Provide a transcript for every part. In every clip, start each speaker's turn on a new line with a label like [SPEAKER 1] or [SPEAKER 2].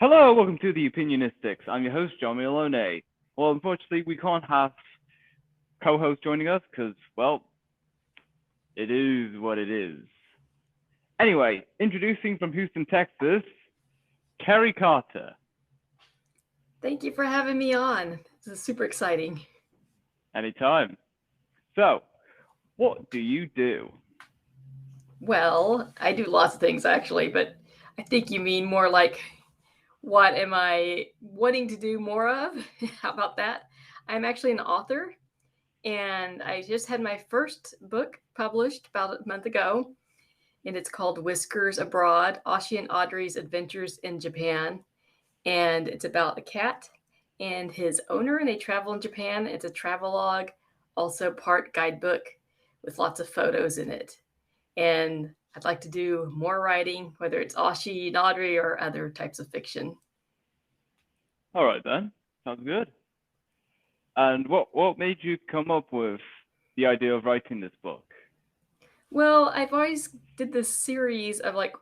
[SPEAKER 1] Hello, welcome to the Opinionistics. I'm your host, John Milone. Well, unfortunately, we can't have co-host joining us because, well, it is what it is. Anyway, introducing from Houston, Texas, Carrie Carter.
[SPEAKER 2] Thank you for having me on. This is super exciting.
[SPEAKER 1] Anytime. So, what do you do?
[SPEAKER 2] Well, I do lots of things actually, but I think you mean more like what am I wanting to do more of? How about that? I'm actually an author and I just had my first book published about a month ago, and it's called Whiskers Abroad, Ashi and Audrey's Adventures in Japan. And it's about a cat and his owner, and they travel in Japan. It's a travelogue, also part guidebook with lots of photos in it. And I'd like to do more writing, whether it's Ashi and Audrey or other types of fiction.
[SPEAKER 1] All right then, sounds good. And what made you come up with the idea of writing this book?
[SPEAKER 2] Well, I've always did this series of like,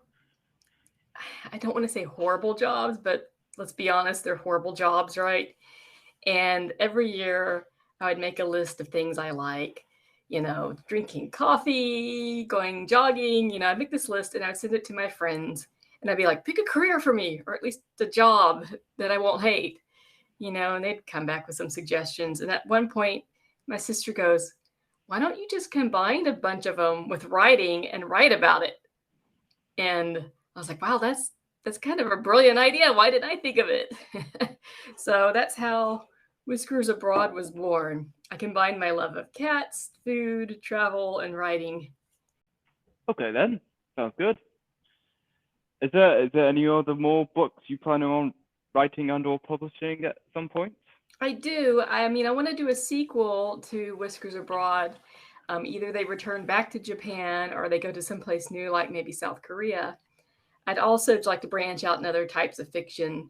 [SPEAKER 2] I don't want to say horrible jobs, but let's be honest, they're horrible jobs, right? And every year I would make a list of things I like, drinking coffee, going jogging. I'd make this list and I'd send it to my friends, and I'd be like, pick a career for me, or at least a job that I won't hate, and they'd come back with some suggestions. And at one point, my sister goes, why don't you just combine a bunch of them with writing and write about it? And I was like, wow, that's kind of a brilliant idea. Why didn't I think of it? So that's how Whiskers Abroad was born. I combined my love of cats, food, travel, and writing.
[SPEAKER 1] Okay then, sounds good. Is there any other more books you plan on writing and or publishing at some point?
[SPEAKER 2] I do. I mean, I want to do a sequel to Whiskers Abroad. Either they return back to Japan or they go to someplace new, like maybe South Korea. I'd also like to branch out in other types of fiction.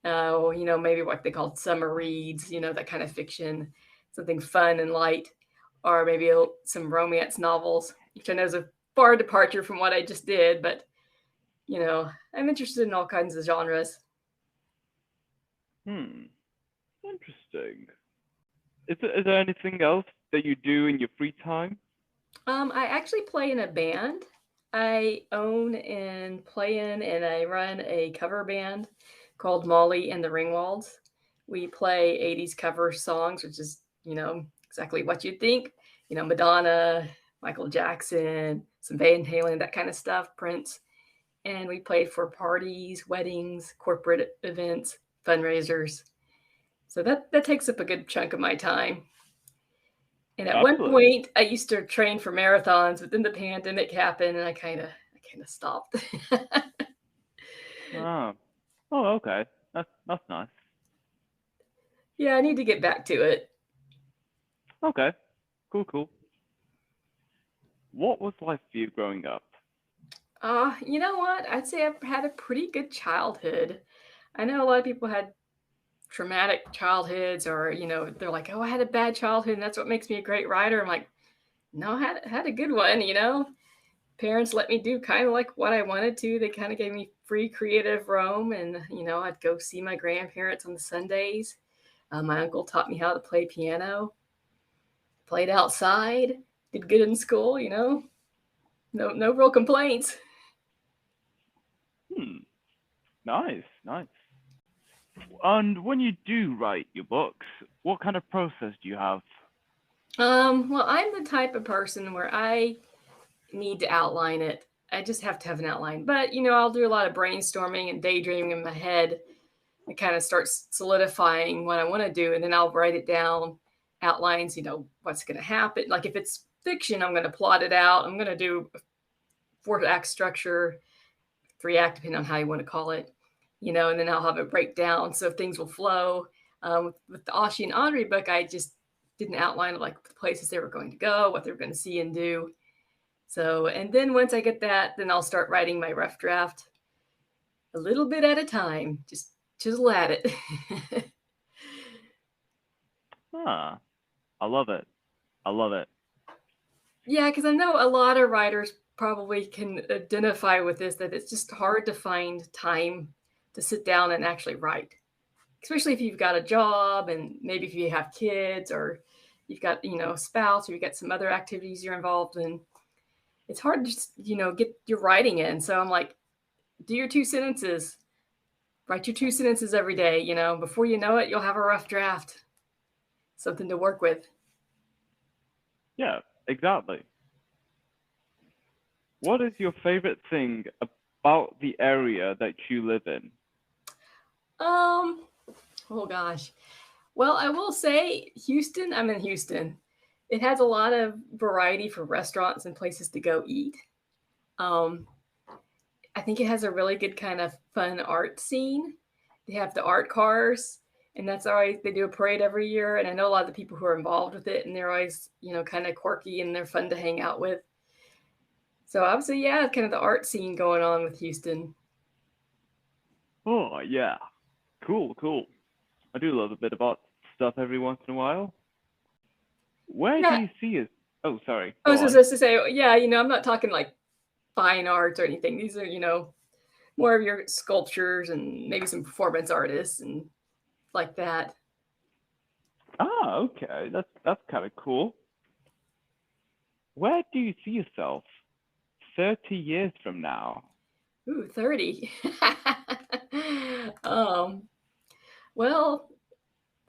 [SPEAKER 2] Maybe what they call summer reads, that kind of fiction, something fun and light, or maybe some romance novels, which I know is a far departure from what I just did, but I'm interested in all kinds of genres.
[SPEAKER 1] Hmm, interesting. Is there anything else that you do in your free time?
[SPEAKER 2] I actually play in a band. I own and play in, and I run a cover band called Molly and the Ringwalds. We play 80s cover songs, which is, exactly what you'd think. Madonna, Michael Jackson, some Van Halen, that kind of stuff, Prince. And we play for parties, weddings, corporate events, fundraisers. So that takes up a good chunk of my time. And at one
[SPEAKER 1] Excellent.
[SPEAKER 2] point, I used to train for marathons, but then the pandemic happened, and I kind of stopped.
[SPEAKER 1] Ah, oh, okay. That's nice.
[SPEAKER 2] Yeah, I need to get back to it.
[SPEAKER 1] Okay, cool, cool. What was life for you growing up?
[SPEAKER 2] You know what? I'd say I've had a pretty good childhood. I know a lot of people had traumatic childhoods, or they're like, "Oh, I had a bad childhood, and that's what makes me a great writer." I'm like, "No, I had a good one." Parents let me do kind of like what I wanted to. They kind of gave me free creative roam, and I'd go see my grandparents on the Sundays. My uncle taught me how to play piano, played outside, did good in school. No real complaints.
[SPEAKER 1] Hmm, nice, nice. And when you do write your books, what kind of process do you have?
[SPEAKER 2] Well, I'm the type of person where I need to outline it. I just have to have an outline. But I'll do a lot of brainstorming and daydreaming in my head. It kind of starts solidifying what I want to do, and then I'll write it down, outlines, what's going to happen. Like if it's fiction, I'm going to plot it out. I'm going to do a 4 act structure, 3 act, depending on how you want to call it, and then I'll have it break down so things will flow. With the Ashi and Audrey book, I just did an outline of like the places they were going to go, what they were going to see and do. So, and then once I get that, then I'll start writing my rough draft a little bit at a time. Just chisel at it.
[SPEAKER 1] Ah, I love it. I love it.
[SPEAKER 2] Yeah, because I know a lot of writers probably can identify with this, that it's just hard to find time to sit down and actually write, especially if you've got a job and maybe if you have kids or you've got, a spouse or you've got some other activities you're involved in. It's hard to just, get your writing in. So I'm like, do your 2 sentences, write your 2 sentences every day. Before you know it, you'll have a rough draft, something to work with.
[SPEAKER 1] Yeah, exactly. What is your favorite thing about the area that you live in?
[SPEAKER 2] Oh gosh. Well, I will say Houston, I'm in Houston. It has a lot of variety for restaurants and places to go eat. Um, I think it has a really good kind of fun art scene. They have the art cars, and that's always they do a parade every year. And I know a lot of the people who are involved with it, and they're always kind of quirky and they're fun to hang out with. So I would say, yeah, kind of the art scene going on with Houston.
[SPEAKER 1] Oh, yeah. Cool, cool. I do love a bit about stuff every once in a while. Where do
[SPEAKER 2] Yeah,
[SPEAKER 1] you see it? Oh, sorry.
[SPEAKER 2] I was
[SPEAKER 1] Go
[SPEAKER 2] just
[SPEAKER 1] on.
[SPEAKER 2] supposed to say, yeah, I'm not talking like fine art or anything. These are, more of your sculptures and maybe some performance artists and like that.
[SPEAKER 1] Ah, okay. That's kind of cool. Where do you see yourself 30 years from now?
[SPEAKER 2] Ooh, 30. um, well,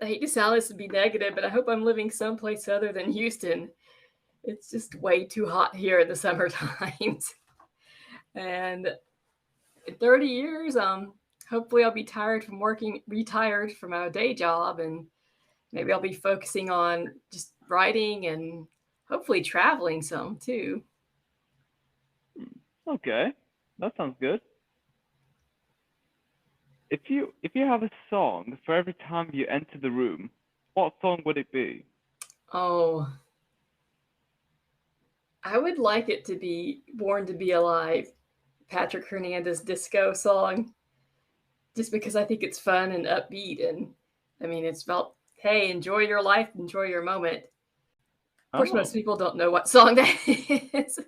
[SPEAKER 2] I hate to sound this to be negative, but I hope I'm living someplace other than Houston. It's just way too hot here in the summer times. And in 30 years, hopefully I'll be retired from my day job, and maybe I'll be focusing on just writing and hopefully traveling some too.
[SPEAKER 1] Okay, that sounds good. If you have a song for every time you enter the room, what song would it be?
[SPEAKER 2] Oh, I would like it to be Born to Be Alive, Patrick Hernandez disco song, just because I think it's fun and upbeat. And I mean, it's about, hey, enjoy your life, enjoy your moment. Of course, most
[SPEAKER 1] Oh,
[SPEAKER 2] people don't know what song that is.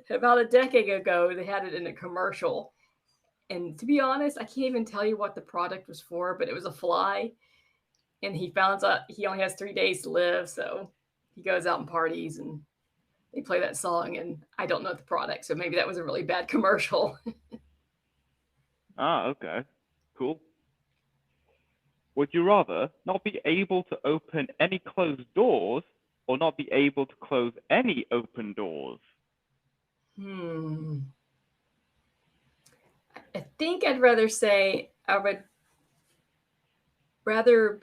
[SPEAKER 2] About a decade ago, they had it in a commercial. And to be honest, I can't even tell you what the product was for, but it was a fly. And he found out he only has 3 days to live. So he goes out and parties and they play that song. And I don't know the product. So maybe that was a really bad commercial.
[SPEAKER 1] okay, cool. Would you rather not be able to open any closed doors or not be able to close any open doors?
[SPEAKER 2] Hmm. I think I'd rather say I would rather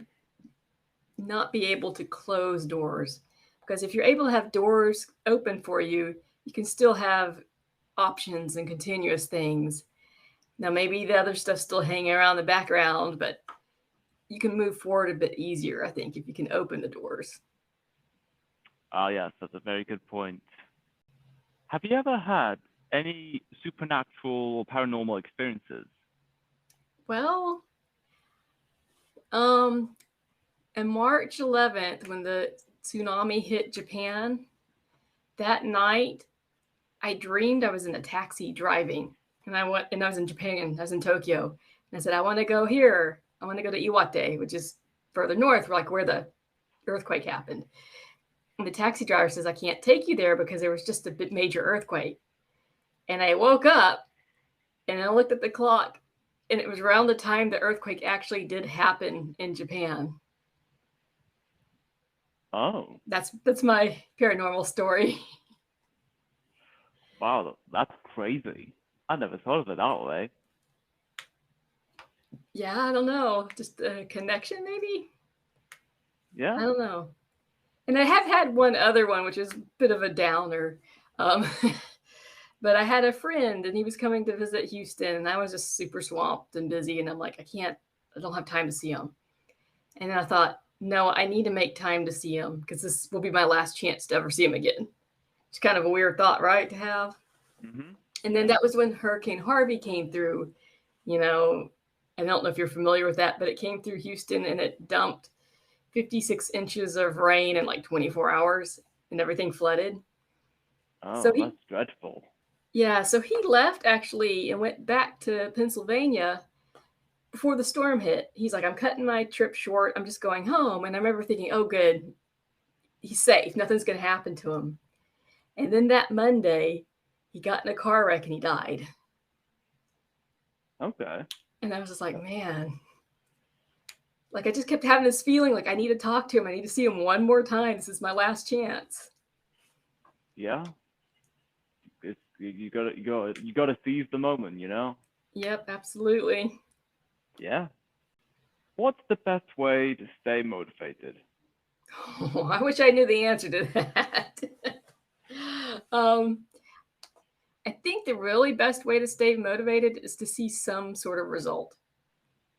[SPEAKER 2] not be able to close doors, because if you're able to have doors open for you, you can still have options and continuous things. Now, maybe the other stuff's still hanging around the background, but you can move forward a bit easier, I think, if you can open the doors.
[SPEAKER 1] Ah, yes, that's a very good point. Have you ever had any supernatural or paranormal experiences?
[SPEAKER 2] Well, um, on March 11th, when the tsunami hit Japan, that night I dreamed I was in a taxi driving, and I was in Japan. I was in Tokyo, and I said, I want to go here. I want to go to Iwate, which is further north, like where the earthquake happened. And the taxi driver says, I can't take you there because there was just a bit major earthquake. And I woke up and I looked at the clock, and it was around the time the earthquake actually did happen in Japan.
[SPEAKER 1] Oh,
[SPEAKER 2] That's my paranormal story.
[SPEAKER 1] wow, that's crazy. I never thought of it that way.
[SPEAKER 2] Yeah, I don't know. Just a connection, maybe? I
[SPEAKER 1] Yeah.
[SPEAKER 2] don't know. And I have had one other one, which is a bit of a downer. Um, but I had a friend and he was coming to visit Houston, and I was just super swamped and busy. And I'm like, I don't have time to see him. And then I thought, no, I need to make time to see him because this will be my last chance to ever see him again. It's kind of a weird thought, right? To have.
[SPEAKER 1] Mhm.
[SPEAKER 2] And then
[SPEAKER 1] Yeah.
[SPEAKER 2] that was when Hurricane Harvey came through. You know, I don't know if you're familiar with that, but it came through Houston and it dumped 56 inches of rain in like 24 hours and everything flooded. So
[SPEAKER 1] Oh,
[SPEAKER 2] he,
[SPEAKER 1] that's dreadful.
[SPEAKER 2] yeah, so he left actually and went back to Pennsylvania before the storm hit, he's like, I'm cutting my trip short. I'm just going home. And I remember thinking, oh, good. He's safe. Nothing's going to happen to him. And then that Monday, he got in a car wreck and he died.
[SPEAKER 1] Okay.
[SPEAKER 2] And I was just like, man, like I just kept having this feeling like I need to talk to him. I need to see him one more time. This is my last chance.
[SPEAKER 1] Yeah. You gotta seize the moment, you know?
[SPEAKER 2] Yep, absolutely.
[SPEAKER 1] Yeah. What's the best way to stay motivated?
[SPEAKER 2] Oh, I wish I knew the answer to that. I think the really best way to stay motivated is to see some sort of result,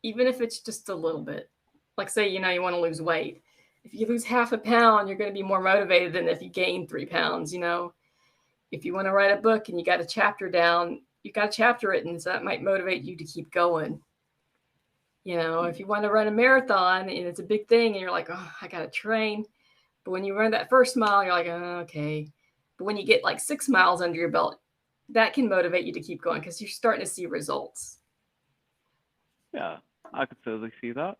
[SPEAKER 2] even if it's just a little bit. Like, say, you want to lose weight. If you lose half a pound, you're going to be more motivated than if you gain 3 pounds. If you want to write a book and you got a chapter down, you got a chapter written, so that might motivate you to keep going. If you want to run a marathon and it's a big thing and you're like, oh, I got to train. But when you run that first mile, you're like, oh, okay. But when you get like 6 miles under your belt, that can motivate you to keep going because you're starting to see results.
[SPEAKER 1] Yeah, I could certainly see that.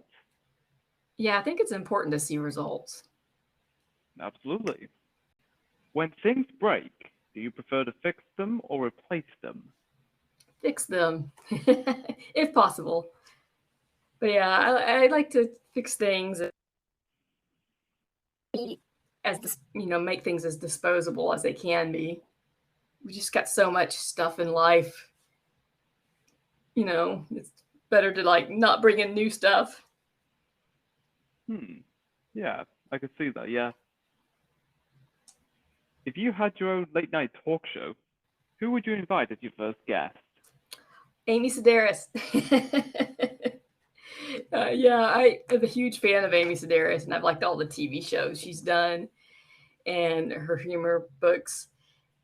[SPEAKER 2] Yeah, I think it's important to see results.
[SPEAKER 1] Absolutely. When things break, do you prefer to fix them or replace them?
[SPEAKER 2] Fix them, if possible. But yeah, I like to fix things as make things as disposable as they can be. We just got so much stuff in life. It's better to like not bring in new stuff.
[SPEAKER 1] Yeah, I could see that, yeah. If you had your own late night talk show, who would you invite as your first guest?
[SPEAKER 2] Amy Sedaris. Yeah, I am a huge fan of Amy Sedaris, and I've liked all the TV shows she's done and her humor books.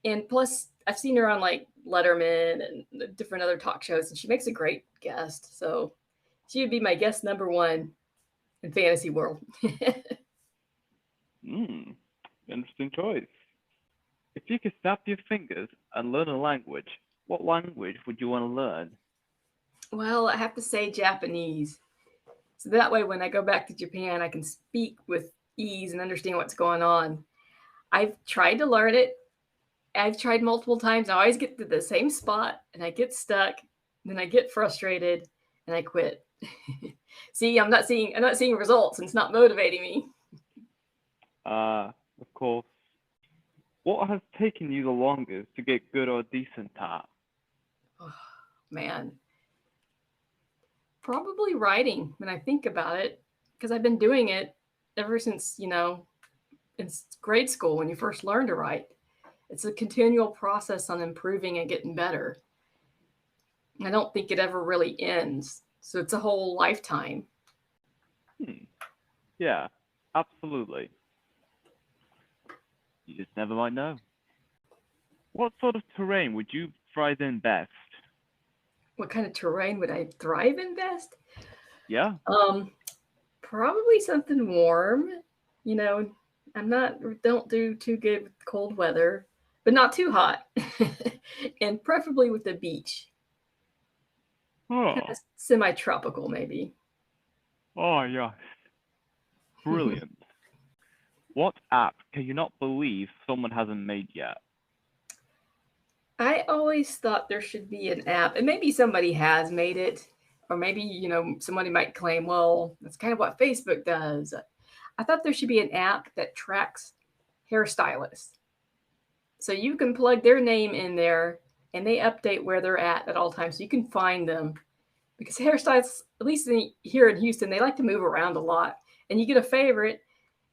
[SPEAKER 2] And plus, I've seen her on like Letterman and different other talk shows, and she makes a great guest. So she would be my guest number one in fantasy world.
[SPEAKER 1] Interesting choice. If you could snap your fingers and learn a language, what language would you want to learn?
[SPEAKER 2] Well, I have to say Japanese. So that way, when I go back to Japan, I can speak with ease and understand what's going on. I've tried to learn it. I've tried multiple times. I always get to the same spot and I get stuck. Then I get frustrated and I quit. See, I'm not seeing results and it's not motivating me.
[SPEAKER 1] Of course. What has taken you the longest to get good or decent at?
[SPEAKER 2] Oh, man. Probably writing when I think about it, because I've been doing it ever since, in grade school when you first learn to write. It's a continual process on improving and getting better. I don't think it ever really ends. So it's a whole lifetime.
[SPEAKER 1] Yeah, absolutely. You just never might know. What sort of terrain would you thrive in best?
[SPEAKER 2] What kind of terrain would I thrive in best?
[SPEAKER 1] Yeah.
[SPEAKER 2] Probably something warm. Don't do too good with cold weather, but not too hot. And preferably with the beach.
[SPEAKER 1] Oh.
[SPEAKER 2] Kind of semi-tropical, maybe.
[SPEAKER 1] Oh, yes. Brilliant. What app can you not believe someone hasn't made yet?
[SPEAKER 2] I always thought there should be an app, and maybe somebody has made it, or maybe, somebody might claim, well, that's kind of what Facebook does. I thought there should be an app that tracks hairstylists. So you can plug their name in there and they update where they're at all times. So you can find them because hairstylists, at least here in Houston, they like to move around a lot. And you get a favorite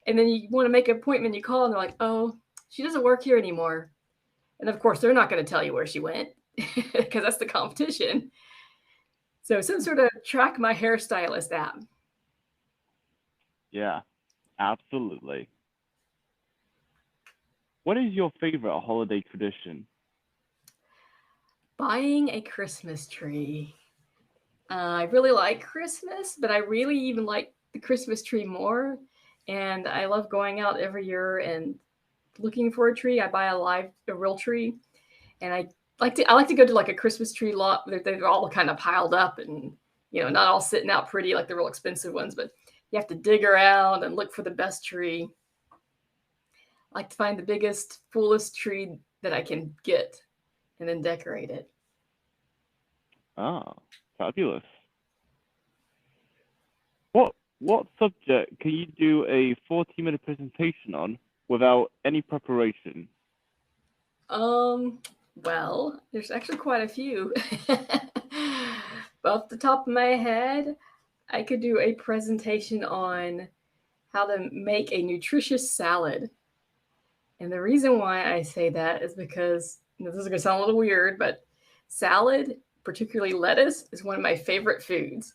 [SPEAKER 2] and then you want to make an appointment, you call and they're like, oh, she doesn't work here anymore. And of course, they're not going to tell you where she went because that's the competition. So some sort of track my hairstylist app.
[SPEAKER 1] Yeah, absolutely. What is your favorite holiday tradition?
[SPEAKER 2] Buying a Christmas tree. I really like Christmas, but I really even like the Christmas tree more. And I love going out every year and looking for a tree. I buy a real tree, and I like to go to like a Christmas tree lot. They're all kind of piled up, and not all sitting out pretty like the real expensive ones, but you have to dig around and look for the best tree. I like to find the biggest, fullest tree that I can get and then decorate it.
[SPEAKER 1] Ah, fabulous. What subject can you do a 40-minute presentation on without any preparation?
[SPEAKER 2] Well, there's actually quite a few. Off the top of my head, I could do a presentation on how to make a nutritious salad. And the reason why I say that is because this is going to sound a little weird, but salad, particularly lettuce, is one of my favorite foods.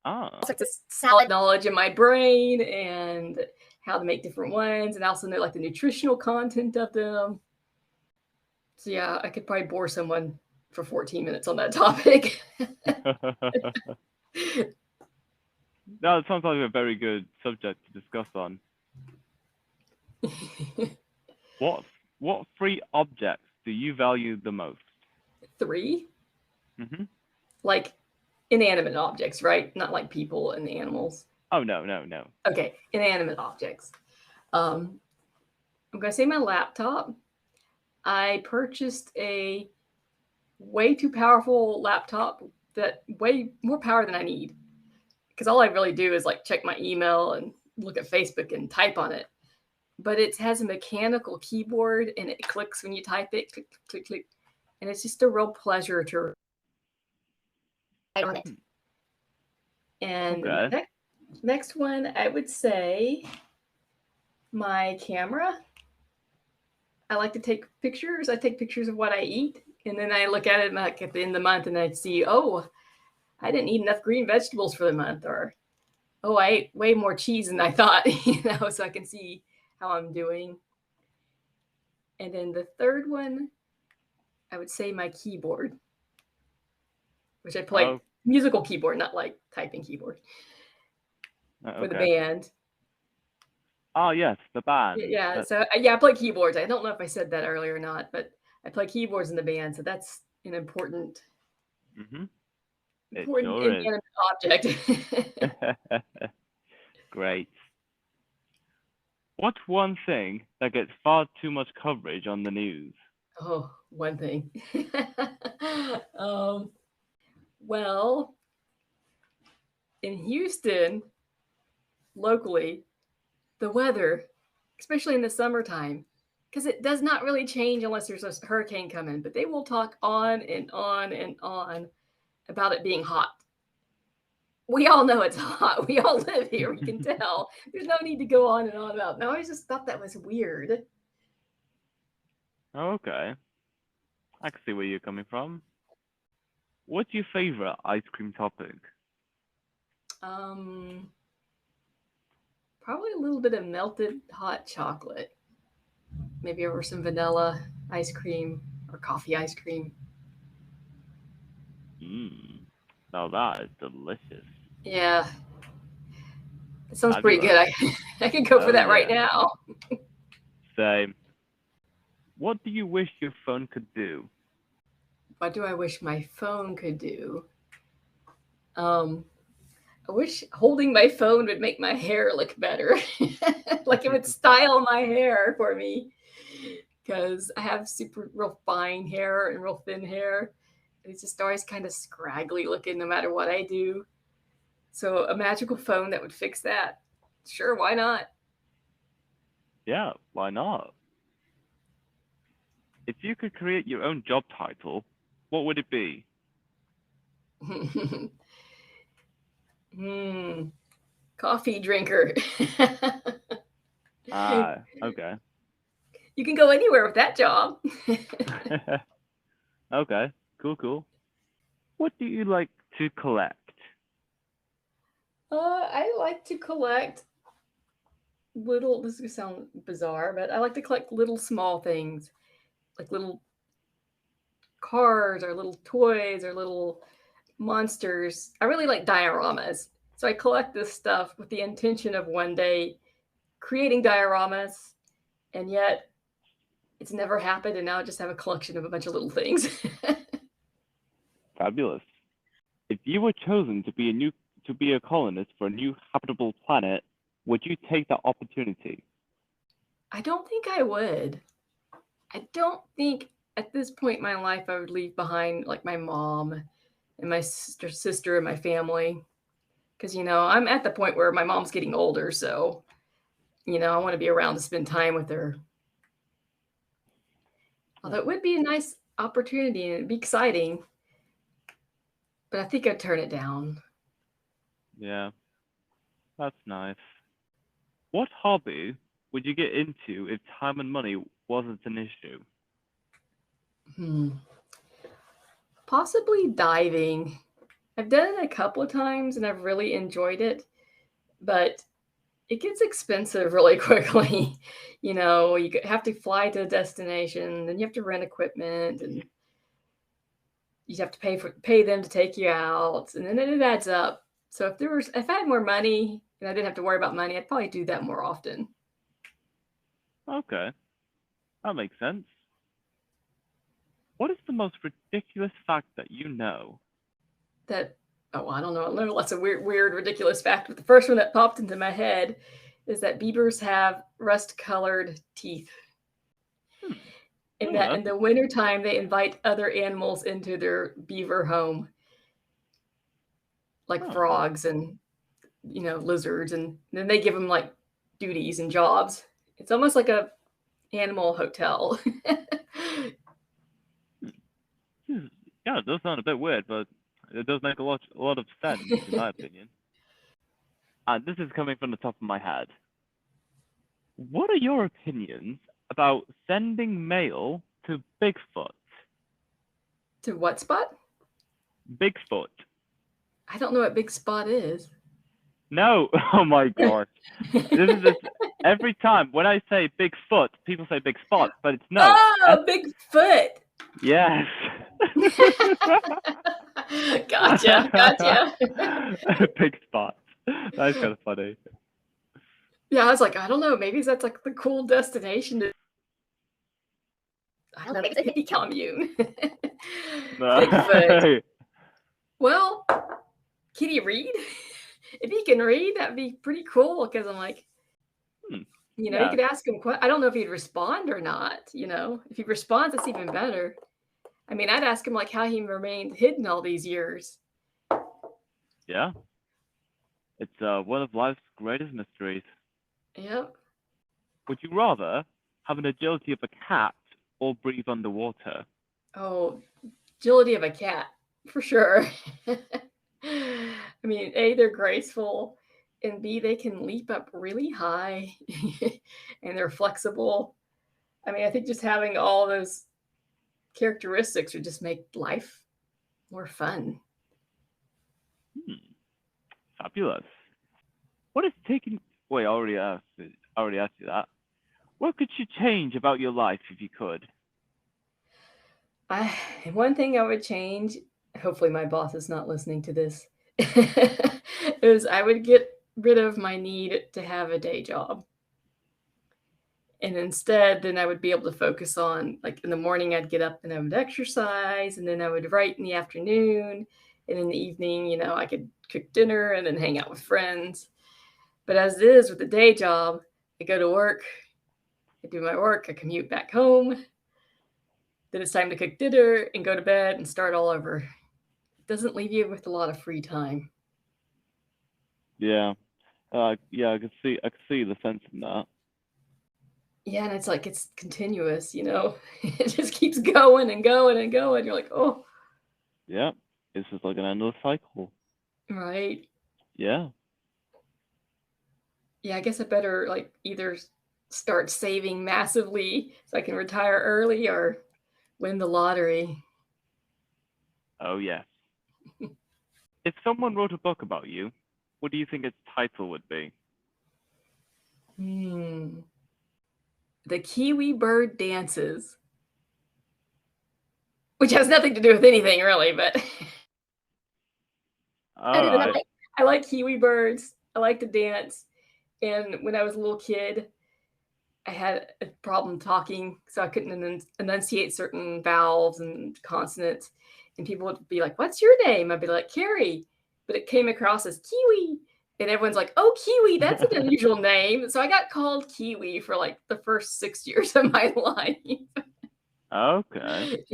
[SPEAKER 1] Ah,
[SPEAKER 2] It's like this salad knowledge in my brain and how to make different ones, and I also know like the nutritional content of them. So yeah, I could probably bore someone for 14 minutes on that topic.
[SPEAKER 1] no, it sounds like a very good subject to discuss on. What three objects do you value the most?
[SPEAKER 2] 3?
[SPEAKER 1] Mm-hmm.
[SPEAKER 2] Like inanimate objects, right? Not like people and animals.
[SPEAKER 1] Oh no.
[SPEAKER 2] Okay, inanimate objects. I'm gonna say my laptop. I purchased a way too powerful laptop that way more power than I need. Because all I really do is like check my email and look at Facebook and type on it. But it has a mechanical keyboard and it clicks when you type it, click, click, click. And it's just a real pleasure to write on it. And
[SPEAKER 1] Okay.
[SPEAKER 2] next one, I would say my camera. I like to take pictures. I take pictures of what I eat. And then I look at it like at the end of the month and I see, oh, I didn't eat enough green vegetables for the month. Or, oh, I ate way more cheese than I thought, so I can see how I'm doing. And then the third one, I would say my keyboard, which I play musical keyboard, not like typing keyboard for the band.
[SPEAKER 1] Oh yes, the band.
[SPEAKER 2] Yeah, so I play keyboards. I don't know if I said that earlier or not, but I play keyboards in the band, so that's an important, inanimate object.
[SPEAKER 1] Great. What's one thing that gets far too much coverage on the news?
[SPEAKER 2] Oh, one thing. Well, in Houston, locally, the weather, especially in the summertime, because it does not really change unless there's a hurricane coming, but they will talk on and on and on about it being hot. We all know it's hot. We all live here. We can tell. There's no need to go on and on about it. No, I just thought that was weird.
[SPEAKER 1] Okay. I can see where you're coming from. What's your favorite ice cream topping?
[SPEAKER 2] Probably a little bit of melted hot chocolate. Maybe over some vanilla ice cream or coffee ice cream.
[SPEAKER 1] Now that is delicious.
[SPEAKER 2] Yeah. It sounds pretty good. I could go for that right now.
[SPEAKER 1] Same. What do you wish your phone could do?
[SPEAKER 2] What do I wish my phone could do? I wish holding my phone would make my hair look better. Like it would style my hair for me. Because I have real fine hair and real thin hair. It's just always kind of scraggly looking no matter what I do. So a magical phone that would fix that. Sure, why not?
[SPEAKER 1] Yeah, why not? If you could create your own job title, what would it be?
[SPEAKER 2] Coffee drinker.
[SPEAKER 1] Okay.
[SPEAKER 2] You can go anywhere with that job.
[SPEAKER 1] Okay, cool. What do you like to collect?
[SPEAKER 2] I like to collect little, this is going to sound bizarre, but I like to collect little small things, like little cars or little toys or little monsters. I really like dioramas. So I collect this stuff with the intention of one day creating dioramas, and yet it's never happened, and now I just have a collection of a bunch of little things.
[SPEAKER 1] Fabulous. If you were chosen to be a colonist for a new habitable planet, would you take that opportunity?
[SPEAKER 2] I don't think I would. I don't think at this point in my life I would leave behind like my mom and my sister and my family. Because, I'm at the point where my mom's getting older. So, I want to be around to spend time with her. Although it would be a nice opportunity and it'd be exciting. But I think I'd turn it down.
[SPEAKER 1] Yeah, that's nice. What hobby would you get into if time and money wasn't an issue?
[SPEAKER 2] Possibly diving. I've done it a couple of times and I've really enjoyed it, but it gets expensive really quickly. You have to fly to a destination, then you have to rent equipment, and you have to pay them to take you out, and then it adds up. So if I had more money and I didn't have to worry about money, I'd probably do that more often.
[SPEAKER 1] Okay, that makes sense. What is the most ridiculous fact that you know?
[SPEAKER 2] I don't know. I learned lots of weird, ridiculous fact, but the first one that popped into my head is that beavers have rust-colored teeth. And that in the wintertime, they invite other animals into their beaver home, like frogs and, lizards, and then they give them like duties and jobs. It's almost like a animal hotel.
[SPEAKER 1] Yeah, it does sound a bit weird, but it does make a lot of sense, in my opinion. And this is coming from the top of my head. What are your opinions about sending mail to Bigfoot?
[SPEAKER 2] To what spot?
[SPEAKER 1] Bigfoot.
[SPEAKER 2] I don't know what big spot is.
[SPEAKER 1] No, oh my god. This is just every time when I say Bigfoot, people say big spot, but it's no.
[SPEAKER 2] Oh, Bigfoot.
[SPEAKER 1] Yes.
[SPEAKER 2] Gotcha.
[SPEAKER 1] Big spot. That's kind of funny.
[SPEAKER 2] Yeah, I was like, I don't know. Maybe that's like the cool destination. I don't know. Maybe it's a hippie commune. Bigfoot. Well, can he read? If he can read, that'd be pretty cool. Because I'm like, you could ask him. I don't know if he'd respond or not. If he responds, it's even better. I mean, I'd ask him like how he remained hidden all these years.
[SPEAKER 1] Yeah. It's one of life's greatest mysteries.
[SPEAKER 2] Yep.
[SPEAKER 1] Would you rather have an agility of a cat or breathe underwater?
[SPEAKER 2] Oh, agility of a cat, for sure. I mean, A, they're graceful, and B, they can leap up really high, and they're flexible. I mean, I think just having all those characteristics would just make life more fun.
[SPEAKER 1] Fabulous. What is taking... Wait, I already asked you that. What could you change about your life if you could?
[SPEAKER 2] One thing I would change, hopefully my boss is not listening to this, is I would get rid of my need to have a day job. And instead, then I would be able to focus on, like in the morning, I'd get up and I would exercise, and then I would write in the afternoon. And in the evening, I could cook dinner and then hang out with friends. But as it is with the day job, I go to work, I do my work, I commute back home. Then it's time to cook dinner and go to bed and start all over. It doesn't leave you with a lot of free time.
[SPEAKER 1] Yeah. I could see the sense in that.
[SPEAKER 2] Yeah, and it's continuous, It just keeps going and going and going. You're like, oh.
[SPEAKER 1] Yeah. It's just like an endless cycle.
[SPEAKER 2] Right.
[SPEAKER 1] Yeah.
[SPEAKER 2] Yeah, I guess I better either start saving massively so I can retire early or win the lottery.
[SPEAKER 1] Oh, yes. If someone wrote a book about you, what do you think its title would be?
[SPEAKER 2] The Kiwi Bird Dances. Which has nothing to do with anything, really, but... I like kiwi birds. I like to dance. And when I was a little kid, I had a problem talking, so I couldn't enunciate certain vowels and consonants. and people would be like, "What's your name?" I'd be like, "Carrie," but it came across as Kiwi, and everyone's like, "Oh, Kiwi, that's an unusual name." So I got called Kiwi for like the first 6 years of my life.
[SPEAKER 1] Okay.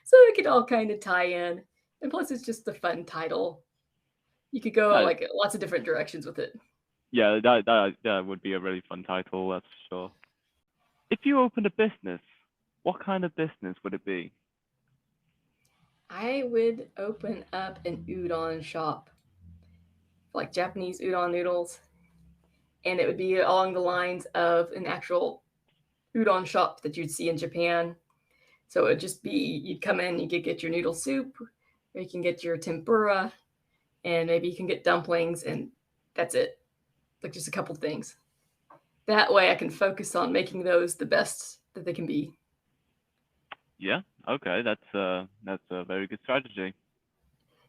[SPEAKER 2] So it could all kind of tie in, and plus it's just a fun title. You could go
[SPEAKER 1] That,
[SPEAKER 2] like lots of different directions with it.
[SPEAKER 1] yeah, that would be a really fun title, that's for sure. If you opened a business, what kind of business would it be?
[SPEAKER 2] I would open up an udon shop, like Japanese udon noodles, and it would be along the lines of an actual udon shop that you'd see in Japan. So it would just be you'd come in, you could get your noodle soup, or you can get your tempura, and maybe you can get dumplings, and that's it. Like just a couple things. That way I can focus on making those the best that they can be.
[SPEAKER 1] Yeah, okay, that's a very good strategy.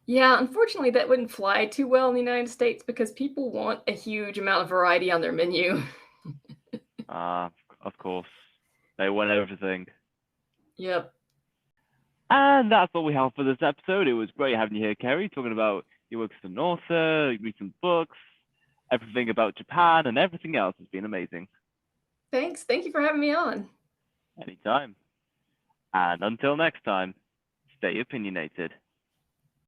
[SPEAKER 2] Yeah, unfortunately, that wouldn't fly too well in the United States because people want a huge amount of variety on their menu.
[SPEAKER 1] Of course, they want everything.
[SPEAKER 2] Yep.
[SPEAKER 1] And that's all we have for this episode. It was great having you here, Kerry, talking about your work as an author, recent books, everything about Japan, and everything else. Has been amazing.
[SPEAKER 2] Thanks. Thank you for having me on.
[SPEAKER 1] Anytime. And until next time, stay opinionated.